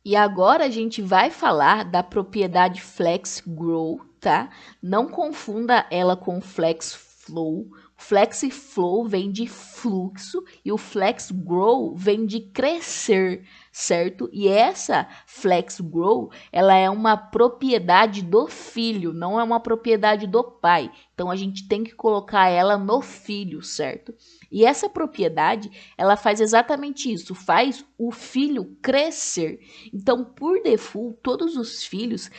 E agora a gente vai falar da propriedade FlexGrow, tá? Não confunda ela com FlexFlow. FlexFlow vem de fluxo e o FlexGrow vem de crescer, certo? E essa FlexGrow, ela é uma propriedade do filho, não é uma propriedade do pai. Então a gente tem que colocar ela no filho, certo? E essa propriedade, ela faz exatamente isso, faz o filho crescer. Então, por default, todos os filhos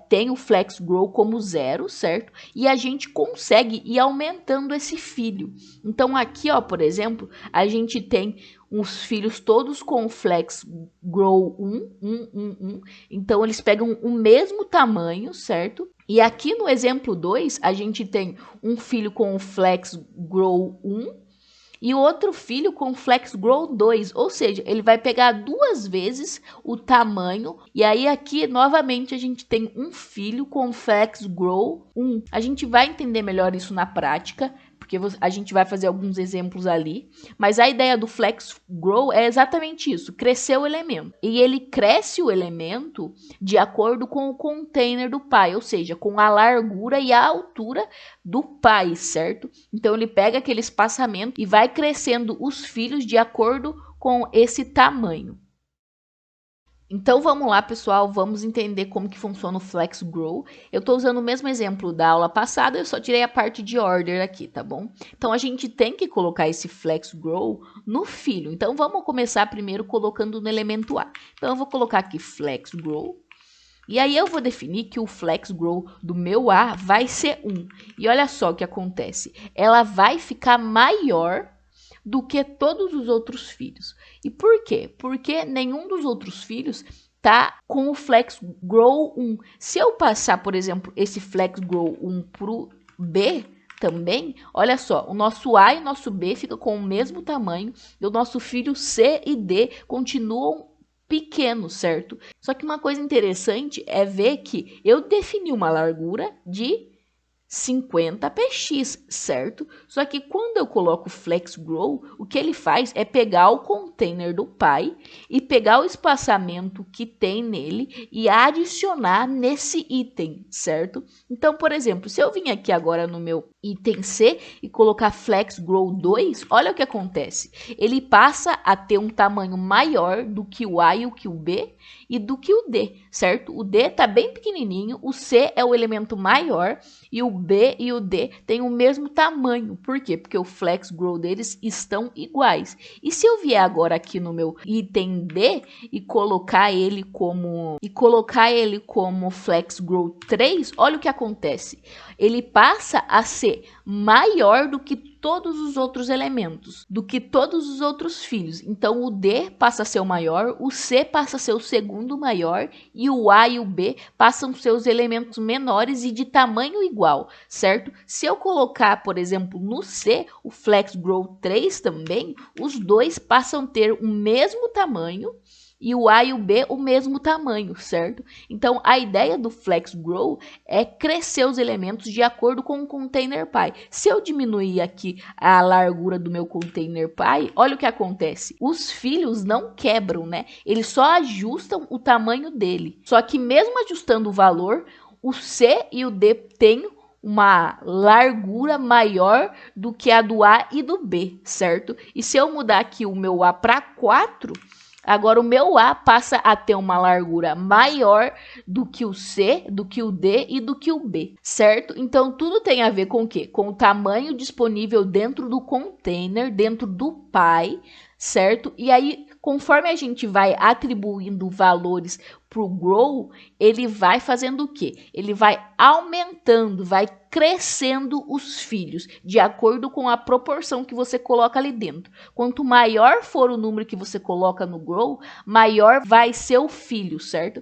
têm o FlexGrow como 0, certo? E a gente consegue ir aumentando esse filho. Então, aqui, ó, por exemplo, a gente tem os filhos todos com o FlexGrow 1. Então, eles pegam o mesmo tamanho, certo? E aqui no exemplo 2, a gente tem um filho com o FlexGrow 1 e o outro filho com FlexGrow 2, ou seja, ele vai pegar 2 vezes o tamanho, e aí aqui novamente a gente tem um filho com FlexGrow 1. A gente vai entender melhor isso na prática, porque a gente vai fazer alguns exemplos ali, mas a ideia do FlexGrow é exatamente isso, crescer o elemento. E ele cresce o elemento de acordo com o container do pai, ou seja, com a largura e a altura do pai, certo? Então ele pega aquele espaçamento e vai crescendo os filhos de acordo com esse tamanho. Então vamos lá, pessoal, vamos entender como que funciona o FlexGrow. Eu estou usando o mesmo exemplo da aula passada, eu só tirei a parte de order aqui, tá bom? Então a gente tem que colocar esse FlexGrow no filho. Então vamos começar primeiro colocando no elemento A. Então eu vou colocar aqui FlexGrow. E aí eu vou definir que o FlexGrow do meu A vai ser 1. E olha só o que acontece. Ela vai ficar maior do que todos os outros filhos. E por quê? Porque nenhum dos outros filhos tá com o FlexGrow 1. Se eu passar, por exemplo, esse FlexGrow 1 pro B também, olha só, o nosso A e o nosso B ficam com o mesmo tamanho e o nosso filho C e D continuam pequenos, certo? Só que uma coisa interessante é ver que eu defini uma largura de 50 px, certo? Só que quando eu coloco FlexGrow, o que ele faz é pegar o container do pai e pegar o espaçamento que tem nele e adicionar nesse item, certo? Então, por exemplo, se eu vim aqui agora no meu item C e colocar FlexGrow 2, olha o que acontece. Ele passa a ter um tamanho maior do que o A e o que o B e do que o D, certo? O D está bem pequenininho, o C é o elemento maior e o B e o D têm o mesmo tamanho. Por quê? Porque o FlexGrow deles estão iguais. E se eu vier agora aqui no meu item D e colocar ele como FlexGrow 3, olha o que acontece. Ele passa a ser maior do que todos os outros elementos, do que todos os outros filhos. Então o D passa a ser o maior, o C passa a ser o segundo maior e o A e o B passam a ser os elementos menores e de tamanho igual, certo? Se eu colocar, por exemplo, no C, o FlexGrow 3 também, os dois passam a ter o mesmo tamanho e o A e o B o mesmo tamanho, certo? Então, a ideia do FlexGrow é crescer os elementos de acordo com o container pai. Se eu diminuir aqui a largura do meu container pai, olha o que acontece. Os filhos não quebram, né? Eles só ajustam o tamanho dele. Só que mesmo ajustando o valor, o C e o D têm uma largura maior do que a do A e do B, certo? E se eu mudar aqui o meu A para 4, agora o meu A passa a ter uma largura maior do que o C, do que o D e do que o B, certo? Então tudo tem a ver com o quê? Com o tamanho disponível dentro do container, dentro do pai, certo? E aí, conforme a gente vai atribuindo valores para o grow, ele vai fazendo o quê? Ele vai aumentando, vai crescendo os filhos, de acordo com a proporção que você coloca ali dentro. Quanto maior for o número que você coloca no grow, maior vai ser o filho, certo?